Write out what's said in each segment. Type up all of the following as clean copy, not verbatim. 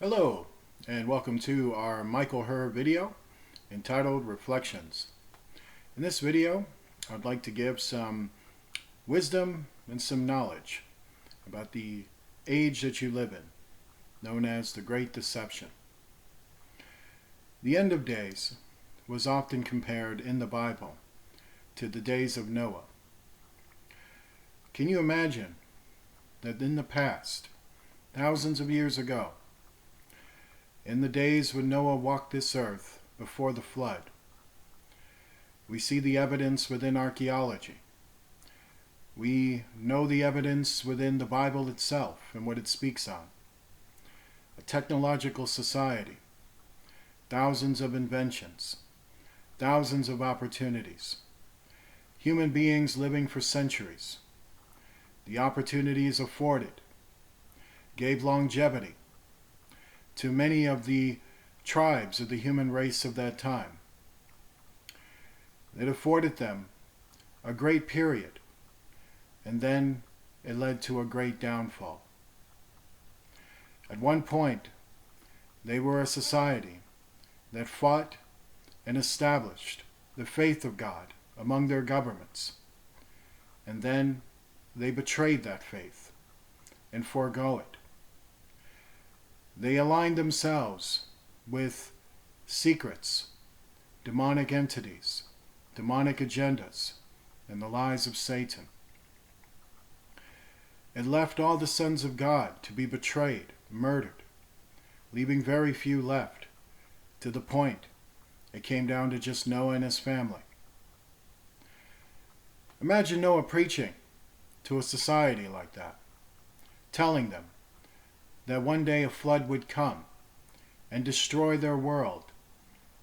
Hello, and welcome to our Michael Herr video entitled Reflections. In this video, I'd like to give some wisdom and some knowledge about the age that you live in, known as the Great Deception. The end of days was often compared in the Bible to the days of Noah. Can you imagine that in the past, thousands of years ago, in the days when Noah walked this earth before the flood, we see the evidence within archaeology. We know the evidence within the Bible itself and what it speaks on. A technological society, thousands of inventions, thousands of opportunities, human beings living for centuries. The opportunities afforded gave longevity to many of the tribes of the human race of that time. It afforded them a great period, and then it led to a great downfall. At one point, they were a society that fought and established the faith of God among their governments, and then they betrayed that faith and forego it. They aligned themselves with secrets, demonic entities, demonic agendas, and the lies of Satan. It left all the sons of God to be betrayed, murdered, leaving very few left, to the point it came down to just Noah and his family. Imagine Noah preaching to a society like that, telling them that one day a flood would come and destroy their world,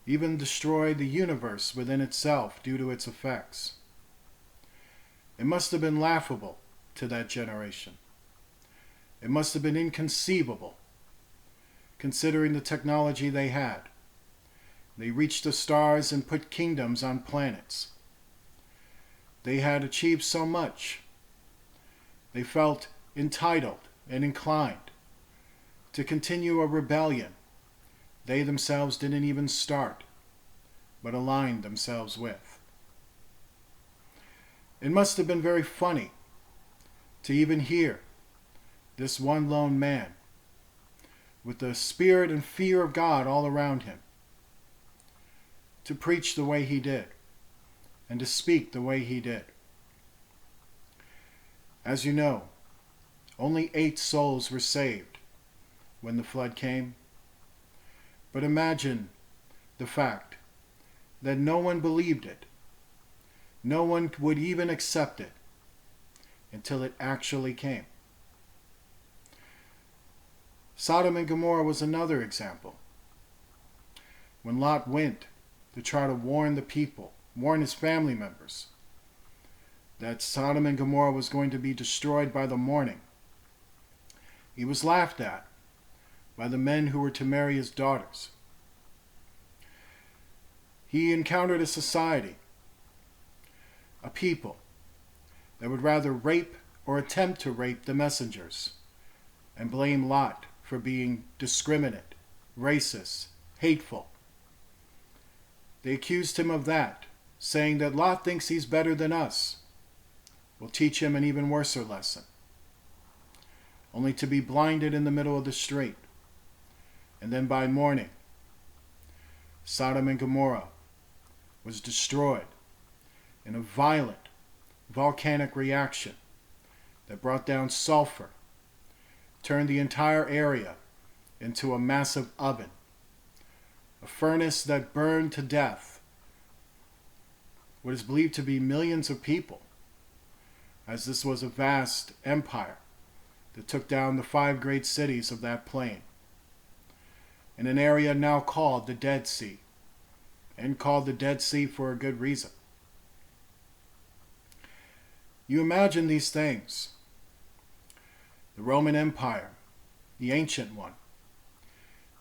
even destroy the universe within itself due to its effects. It must have been laughable to that generation. It must have been inconceivable, considering the technology they had. They reached the stars and put kingdoms on planets. They had achieved so much. They felt entitled and inclined to continue a rebellion they themselves didn't even start, but aligned themselves with. It must have been very funny to even hear this one lone man, with the spirit and fear of God all around him, to preach the way he did, and to speak the way he did. As you know, only 8 souls were saved when the flood came. But imagine the fact that no one believed it. No one would even accept it until it actually came. Sodom and Gomorrah was another example. When Lot went to try to warn the people, warn his family members, that Sodom and Gomorrah was going to be destroyed by the morning, he was laughed at by the men who were to marry his daughters. He encountered a society, a people, that would rather rape or attempt to rape the messengers and blame Lot for being discriminate, racist, hateful. They accused him of that, saying that Lot thinks he's better than us. We'll teach him an even worse lesson, only to be blinded in the middle of the street. And then by morning, Sodom and Gomorrah was destroyed in a violent volcanic reaction that brought down sulfur, turned the entire area into a massive oven, a furnace that burned to death what is believed to be millions of people, as this was a vast empire that took down the 5 great cities of that plain, in an area now called the Dead Sea, and called the Dead Sea for a good reason. You imagine these things. The Roman Empire, the ancient one,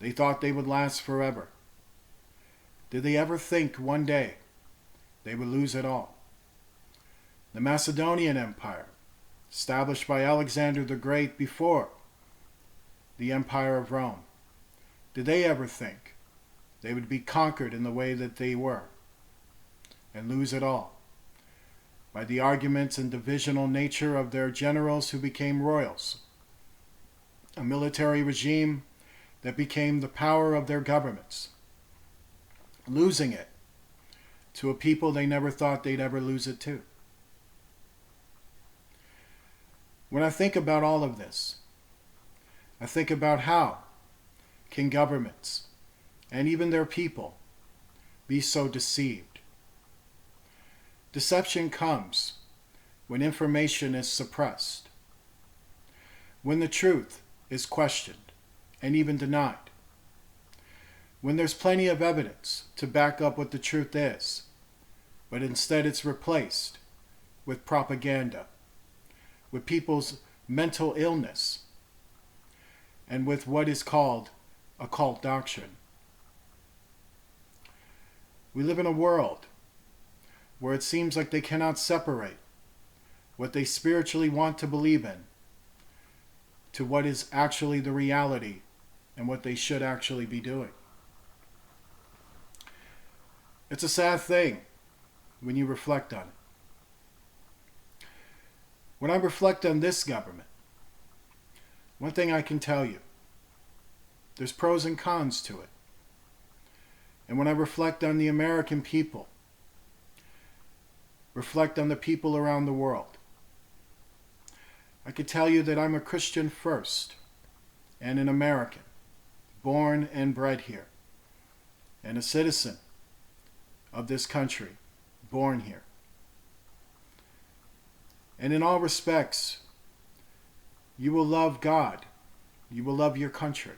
they thought they would last forever. Did they ever think one day they would lose it all? The Macedonian Empire, established by Alexander the Great before the Empire of Rome, Did they ever think they would be conquered in the way that they were and lose it all by the arguments and divisional nature of their generals who became royals, a military regime that became the power of their governments, losing it to a people they never thought they'd ever lose it to? When I think about all of this, I think about how can governments and even their people be so deceived? Deception comes when information is suppressed, when the truth is questioned and even denied, when there's plenty of evidence to back up what the truth is, but instead it's replaced with propaganda, with people's mental illness, and with what is called occult doctrine. We live in a world where it seems like they cannot separate what they spiritually want to believe in to what is actually the reality and what they should actually be doing. It's a sad thing when you reflect on it. When I reflect on this government, one thing I can tell you, there's pros and cons to it. And when I reflect on the American people, reflect on the people around the world, I can tell you that I'm a Christian first and an American, born and bred here, and a citizen of this country, born here. And in all respects, you will love God. You will love your country.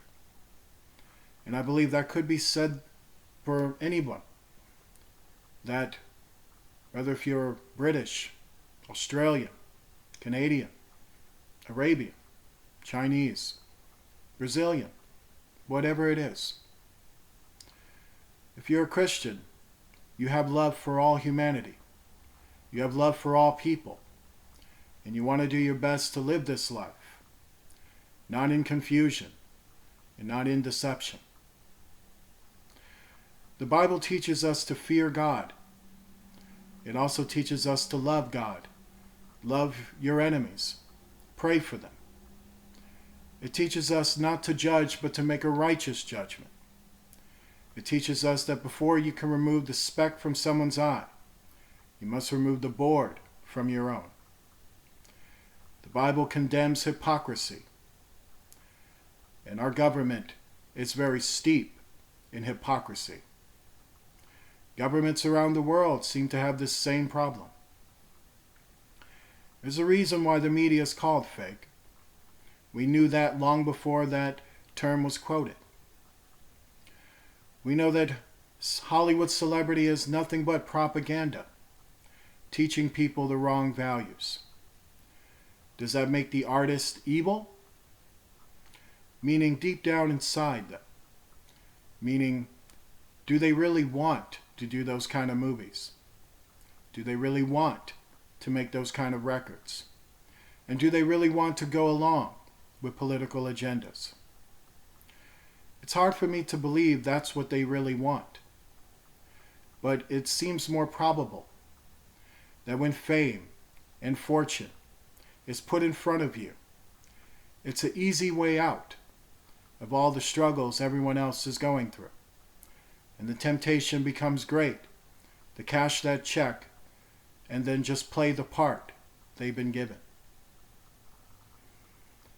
And I believe that could be said for anyone. That whether if you're British, Australian, Canadian, Arabian, Chinese, Brazilian, whatever it is. If you're a Christian, you have love for all humanity. You have love for all people. And you want to do your best to live this life, not in confusion and not in deception. The Bible teaches us to fear God. It also teaches us to love God. Love your enemies. Pray for them. It teaches us not to judge, but to make a righteous judgment. It teaches us that before you can remove the speck from someone's eye, you must remove the board from your own. The Bible condemns hypocrisy, and our government is very steep in hypocrisy. Governments around the world seem to have this same problem. There's a reason why the media is called fake. We knew that long before that term was quoted. We know that Hollywood celebrity is nothing but propaganda, teaching people the wrong values. Does that make the artist evil? Meaning deep down inside them. Meaning, do they really want to do those kind of movies? Do they really want to make those kind of records? And do they really want to go along with political agendas? It's hard for me to believe that's what they really want. But it seems more probable that when fame and fortune is put in front of you, it's an easy way out of all the struggles everyone else is going through. And the temptation becomes great to cash that check and then just play the part they've been given.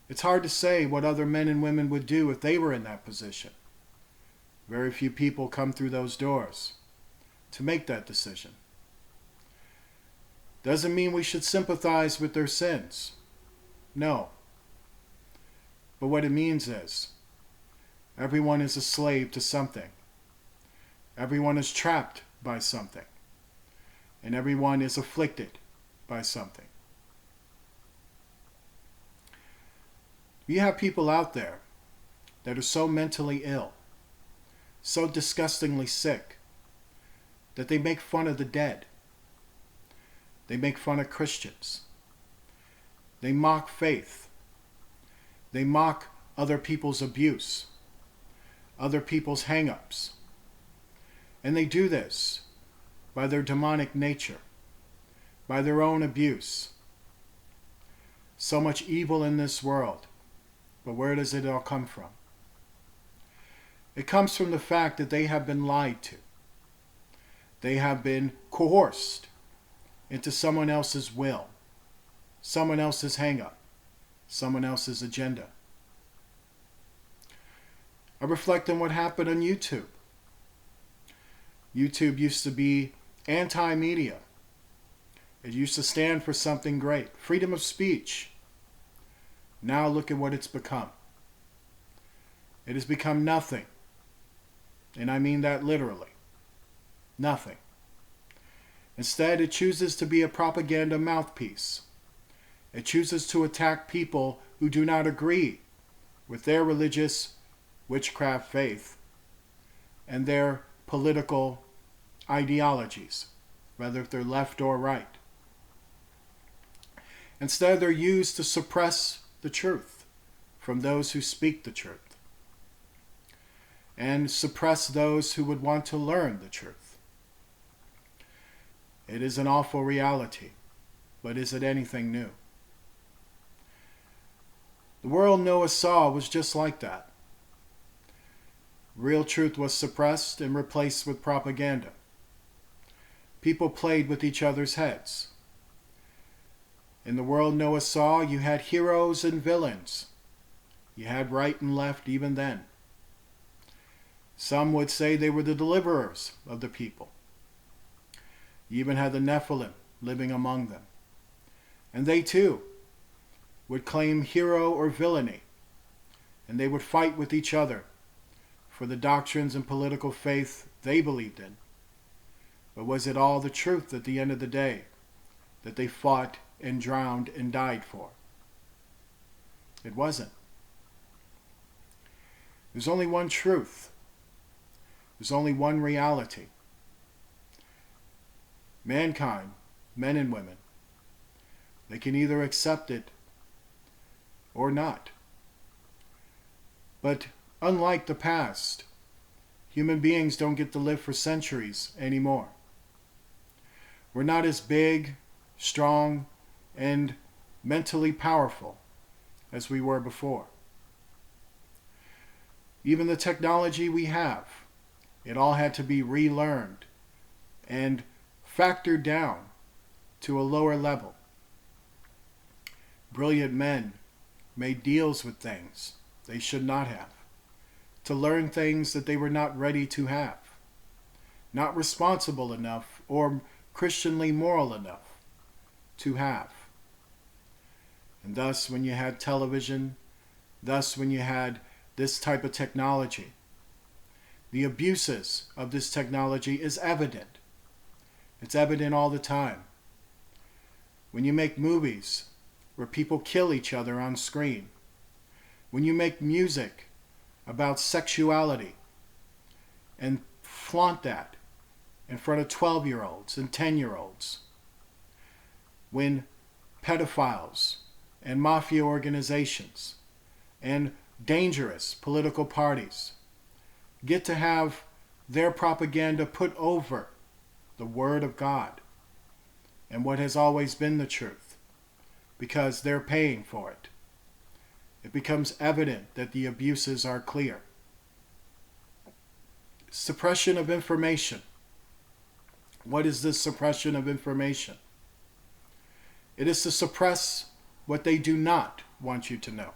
It's hard to say what other men and women would do if they were in that position. Very few people come through those doors to make that decision. Doesn't mean we should sympathize with their sins. No. But what it means is, everyone is a slave to something. Everyone is trapped by something. And everyone is afflicted by something. You have people out there that are so mentally ill, so disgustingly sick, that they make fun of the dead. They make fun of Christians. They mock faith. They mock other people's abuse. other people's hang-ups. And they do this by their demonic nature, by their own abuse. So much evil in this world, but where does it all come from? It comes from the fact that they have been lied to. They have been coerced into someone else's will, someone else's hang-up, someone else's agenda. I reflect on what happened on YouTube. YouTube used to be anti-media. It used to stand for something great, freedom of speech. Now look at what it's become. It has become nothing. And I mean that literally. Nothing. Instead, it chooses to be a propaganda mouthpiece. It chooses to attack people who do not agree with their religious witchcraft faith and their political ideologies, whether if they're left or right. Instead, they're used to suppress the truth from those who speak the truth and suppress those who would want to learn the truth. It is an awful reality, but is it anything new? The world Noah saw was just like that. Real truth was suppressed and replaced with propaganda. People played with each other's heads. In the world Noah saw, you had heroes and villains. You had right and left even then. Some would say they were the deliverers of the people. You even had the Nephilim living among them. And they too would claim hero or villainy, and they would fight with each other for the doctrines and political faith they believed in. But was it all the truth at the end of the day that they fought and drowned and died for? It wasn't. There's only one truth. There's only one reality. Mankind, men and women, they can either accept it or not. But unlike the past, human beings don't get to live for centuries anymore. We're not as big, strong, and mentally powerful as we were before. Even the technology we have, it all had to be relearned and factored down to a lower level. Brilliant men made deals with things they should not have, to learn things that they were not ready to have, not responsible enough or Christianly moral enough to have. And thus, when you had television, thus when you had this type of technology, the abuses of this technology is evident. It's evident all the time. When you make movies where people kill each other on screen, when you make music about sexuality and flaunt that in front of 12-year-olds and 10-year-olds, when pedophiles and mafia organizations and dangerous political parties get to have their propaganda put over the Word of God and what has always been the truth, because they're paying for it, it becomes evident that the abuses are clear. Suppression of information. What is this suppression of information? It is to suppress what they do not want you to know.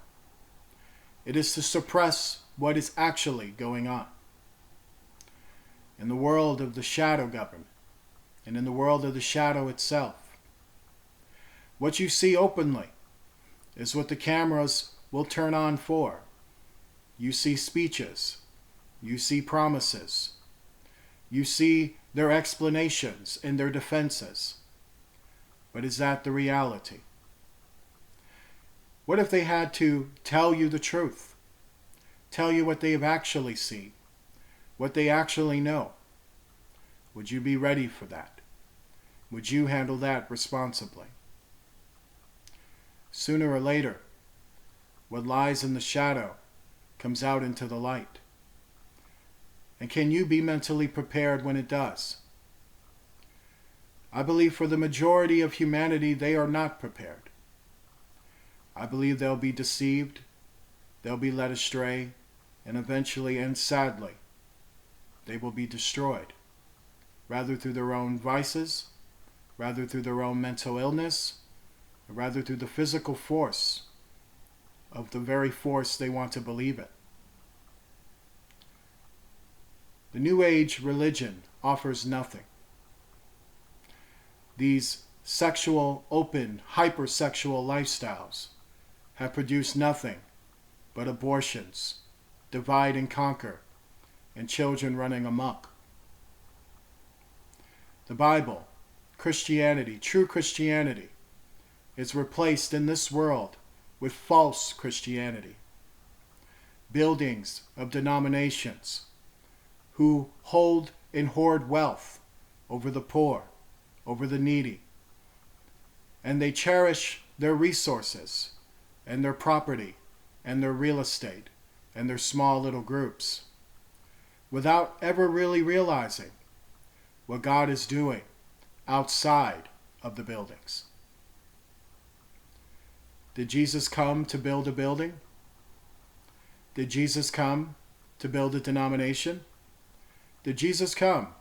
It is to suppress what is actually going on. In the world of the shadow government, and in the world of the shadow itself, what you see openly is what the cameras will turn on for. You see speeches. You see promises. You see their explanations and their defenses. But is that the reality? What if they had to tell you the truth? Tell you what they have actually seen, what they actually know? Would you be ready for that? Would you handle that responsibly? Sooner or later, what lies in the shadow comes out into the light. And can you be mentally prepared when it does? I believe for the majority of humanity, they are not prepared. I believe they'll be deceived, they'll be led astray, and eventually and sadly, they will be destroyed, rather through their own vices, rather through their own mental illness, or rather through the physical force of the very force they want to believe in. The New Age religion offers nothing. These sexual, open, hypersexual lifestyles have produced nothing but abortions, divide and conquer, and children running amok. The Bible, Christianity, true Christianity, is replaced in this world with false Christianity. Buildings of denominations who hold and hoard wealth over the poor, over the needy, and they cherish their resources and their property and their real estate and their small little groups without ever really realizing what God is doing outside of the buildings. Did Jesus come to build a building? Did Jesus come to build a denomination? Did Jesus come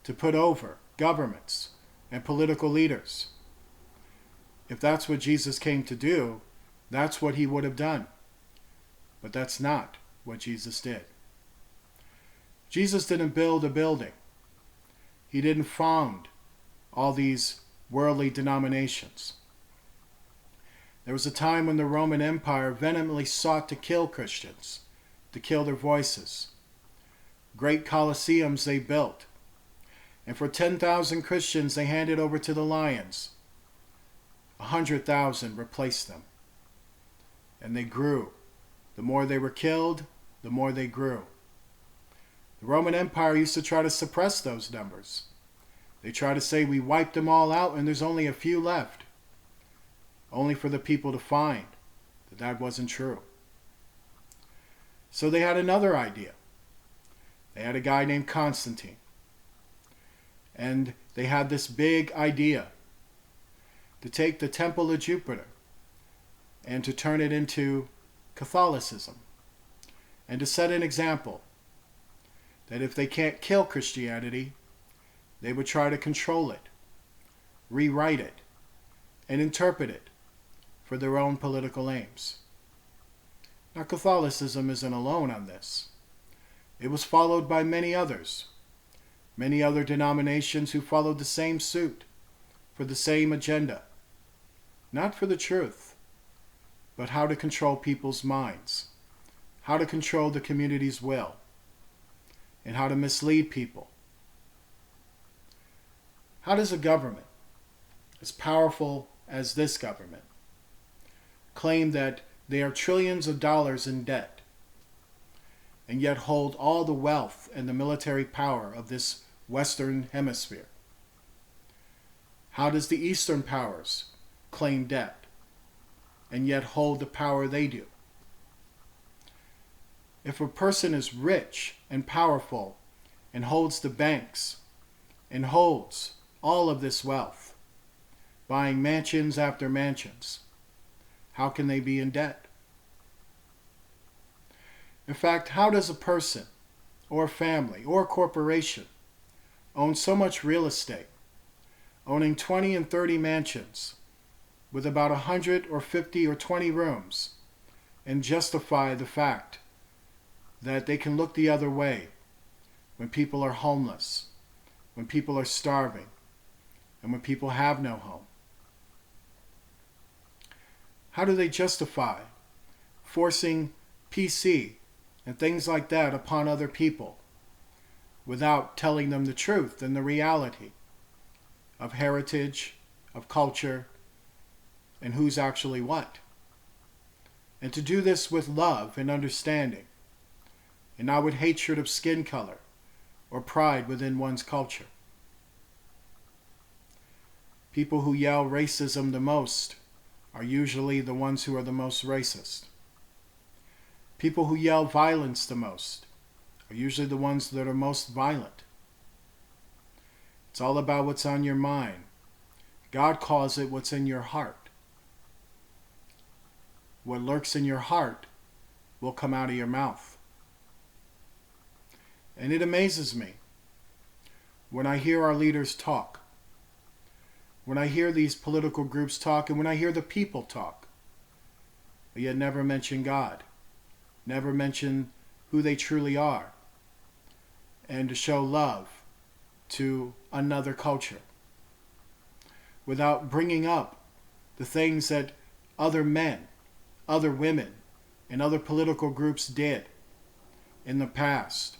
to put over governments and political leaders? If that's what Jesus came to do, that's what he would have done. But that's not what Jesus did. Jesus didn't build a building. He didn't found all these worldly denominations. There was a time when the Roman Empire vehemently sought to kill Christians, to kill their voices. Great colosseums they built. And for 10,000 Christians they handed over to the lions. 100,000 replaced them. And they grew. The more they were killed, the more they grew. The Roman Empire used to try to suppress those numbers. They try to say we wiped them all out and there's only a few left. Only for the people to find that that wasn't true. So they had another idea. They had a guy named Constantine. And they had this big idea to take the Temple of Jupiter and to turn it into Catholicism. And to set an example that if they can't kill Christianity, they would try to control it, rewrite it, and interpret it for their own political aims. Now, Catholicism isn't alone on this. It was followed by many others, many other denominations who followed the same suit for the same agenda, not for the truth, but how to control people's minds, how to control the community's will, and how to mislead people. How does a government as powerful as this government claim that they are trillions of dollars in debt and yet hold all the wealth and the military power of this Western Hemisphere? How does the Eastern powers claim debt and yet hold the power they do? If a person is rich and powerful and holds the banks and holds all of this wealth, buying mansions after mansions, how can they be in debt? In fact, how does a person or family or corporation own so much real estate, owning 20 and 30 mansions with about 100 or 50 or 20 rooms, and justify the fact that they can look the other way when people are homeless, when people are starving, and when people have no home? How do they justify forcing PC and things like that upon other people without telling them the truth and the reality of heritage, of culture, and who's actually what? And to do this with love and understanding, and not with hatred of skin color or pride within one's culture. People who yell racism the most are usually the ones who are the most racist. People who yell violence the most are usually the ones that are most violent. It's all about what's on your mind. God calls it what's in your heart. What lurks in your heart will come out of your mouth. And it amazes me when I hear our leaders talk, when I hear these political groups talk, and when I hear the people talk, but yet never mention God, never mention who they truly are, and to show love to another culture, without bringing up the things that other men, other women, and other political groups did in the past.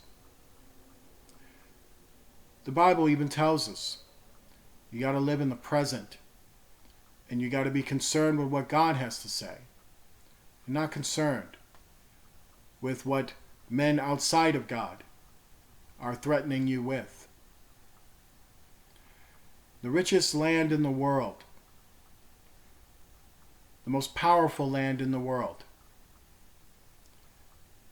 The Bible even tells us you got to live in the present, and you got to be concerned with what God has to say, and not concerned with what men outside of God are threatening you with. The richest land in the world, the most powerful land in the world.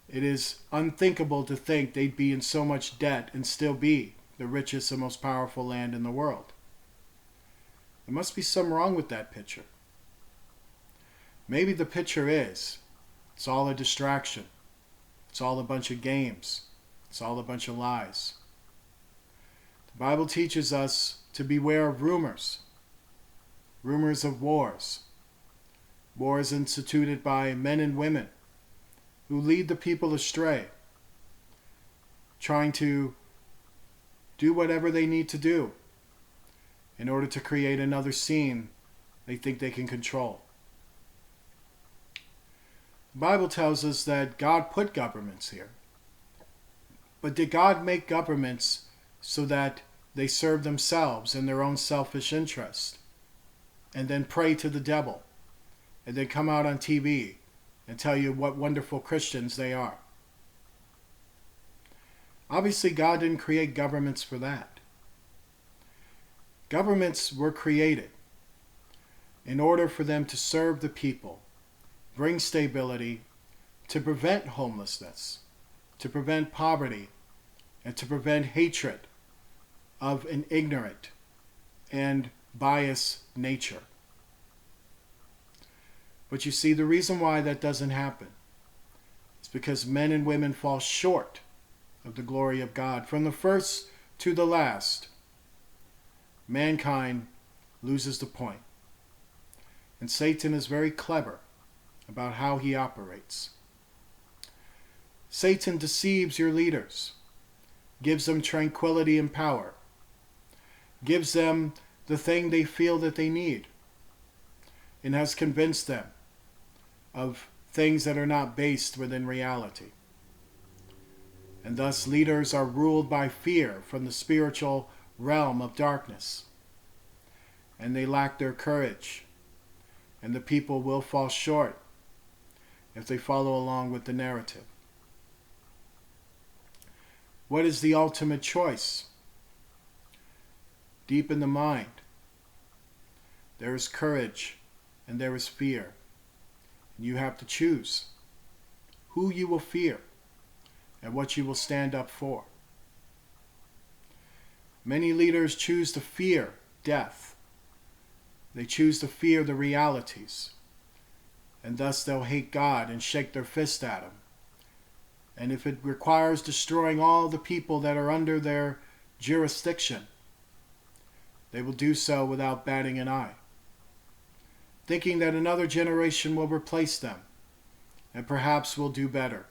It is unthinkable to think they'd be in so much debt and still be the richest and most powerful land in the world. There must be something wrong with that picture. Maybe the picture is, it's all a distraction. It's all a bunch of games. It's all a bunch of lies. The Bible teaches us to beware of rumors. Rumors of wars. Wars instituted by men and women who lead the people astray, trying to do whatever they need to do in order to create another scene they think they can control. The Bible tells us that God put governments here. But did God make governments so that they serve themselves and their own selfish interest, and then pray to the devil, and then come out on TV and tell you what wonderful Christians they are? Obviously, God didn't create governments for that. Governments were created in order for them to serve the people, bring stability, to prevent homelessness, to prevent poverty, and to prevent hatred of an ignorant and biased nature. But you see, the reason why that doesn't happen is because men and women fall short of the glory of God. From the first to the last, mankind loses the point. And Satan is very clever about how he operates. Satan deceives your leaders, gives them tranquility and power, gives them the thing they feel that they need, and has convinced them of things that are not based within reality. And thus leaders are ruled by fear from the spiritual realm of darkness, and they lack their courage, and the people will fall short if they follow along with the narrative. What is the ultimate choice? Deep in the mind, there is courage and there is fear. And you have to choose who you will fear and what you will stand up for. Many leaders choose to fear death. They choose to fear the realities. And thus they'll hate God and shake their fist at him. And if it requires destroying all the people that are under their jurisdiction, they will do so without batting an eye, thinking that another generation will replace them and perhaps will do better.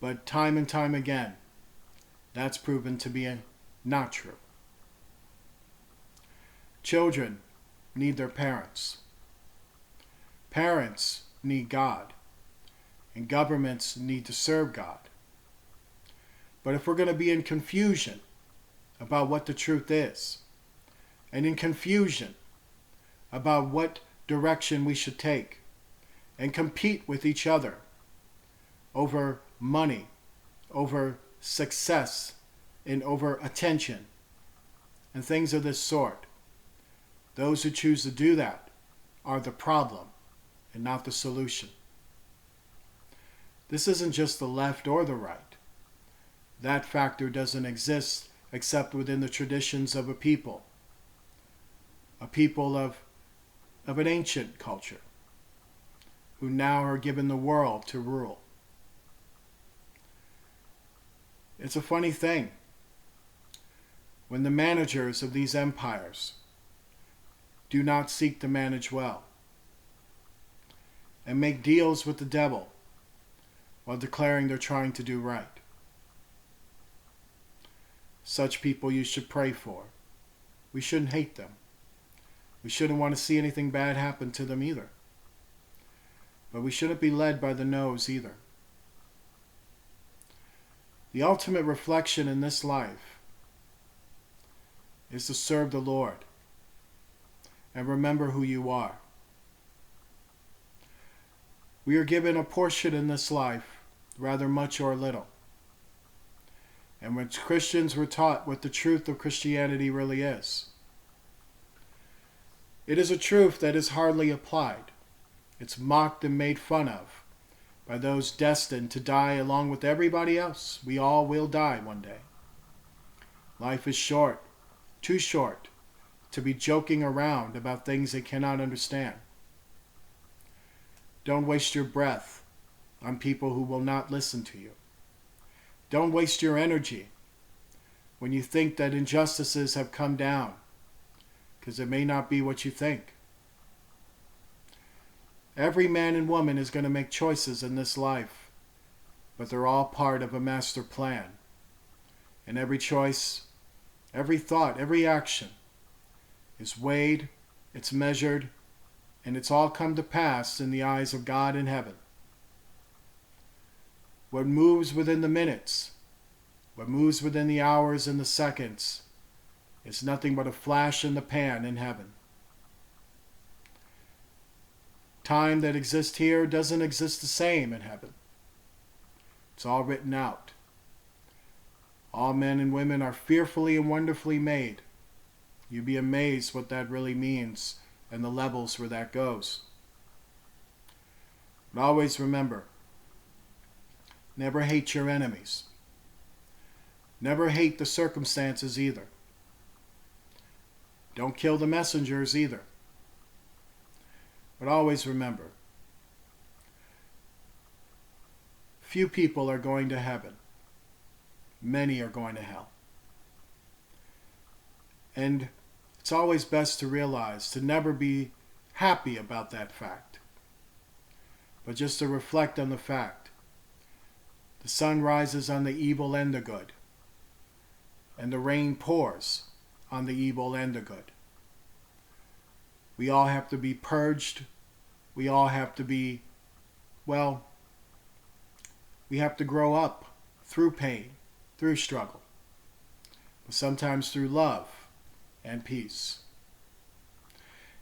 But time and time again, that's proven to be not true. Children need their parents. Parents need God. And governments need to serve God. But if we're going to be in confusion about what the truth is, and in confusion about what direction we should take, and compete with each other over money, over success, and over attention, and things of this sort, those who choose to do that are the problem and not the solution. This isn't just the left or the right. That factor doesn't exist except within the traditions of a people of an ancient culture, who now are given the world to rule. It's a funny thing. When the managers of these empires do not seek to manage well and make deals with the devil while declaring they're trying to do right. Such people you should pray for. We shouldn't hate them. We shouldn't want to see anything bad happen to them either. But we shouldn't be led by the nose either. The ultimate reflection in this life is to serve the Lord and remember who you are. We are given a portion in this life, rather much or little. And when Christians were taught what the truth of Christianity really is, it is a truth that is hardly applied. It's mocked and made fun of by those destined to die along with everybody else. We all will die one day. Life is short, too short, to be joking around about things they cannot understand. Don't waste your breath on people who will not listen to you. Don't waste your energy when you think that injustices have come down, because it may not be what you think. Every man and woman is going to make choices in this life, but they're all part of a master plan. And every choice, every thought, every action is weighed, it's measured, and it's all come to pass in the eyes of God in heaven. What moves within the minutes, what moves within the hours and the seconds, is nothing but a flash in the pan in heaven. Time that exists here doesn't exist the same in heaven. It's all written out. All men and women are fearfully and wonderfully made. You'd be amazed what that really means and the levels where that goes. But always remember, never hate your enemies. Never hate the circumstances either. Don't kill the messengers either. But always remember, few people are going to heaven. Many are going to hell. And it's always best to realize to never be happy about that fact, but just to reflect on the fact. The sun rises on the evil and the good, and the rain pours on the evil and the good. We all have to be purged. We all have to be, we have to grow up through pain, through struggle, but sometimes through love and peace.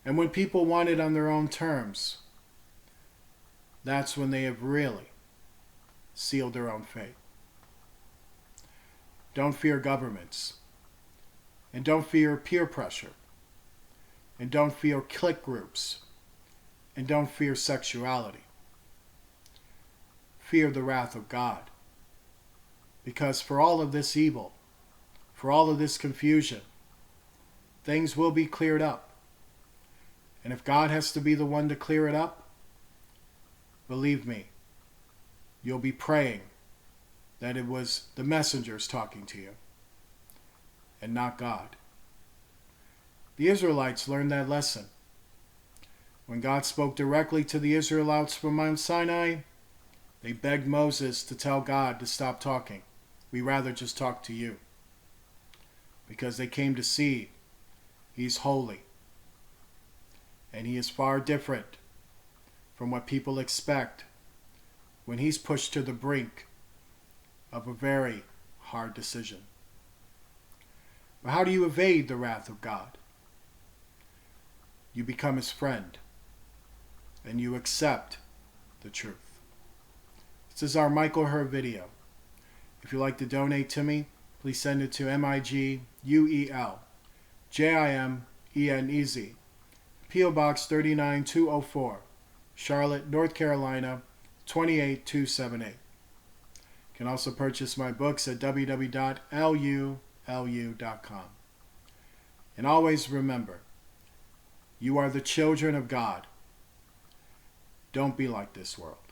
And when people want it on their own terms, that's when they have really sealed their own fate. Don't fear governments, and don't fear peer pressure, and don't fear clique groups, and don't fear sexuality. Fear the wrath of God. Because for all of this evil, for all of this confusion, things will be cleared up. And if God has to be the one to clear it up, believe me, you'll be praying that it was the messengers talking to you and not God. The Israelites learned that lesson. When God spoke directly to the Israelites from Mount Sinai, they begged Moses to tell God to stop talking. We rather just talk to you. Because they came to see He's holy. And He is far different from what people expect when He's pushed to the brink of a very hard decision. But how do you evade the wrath of God? You become His friend, and you accept the truth. This is our Michael Herr video. If you'd like to donate to me, please send it to MIGUELJIMENEZ, P.O. Box 39204, Charlotte, North Carolina 28278. You can also purchase my books at www.lulu.com. And always remember, you are the children of God. Don't be like this world.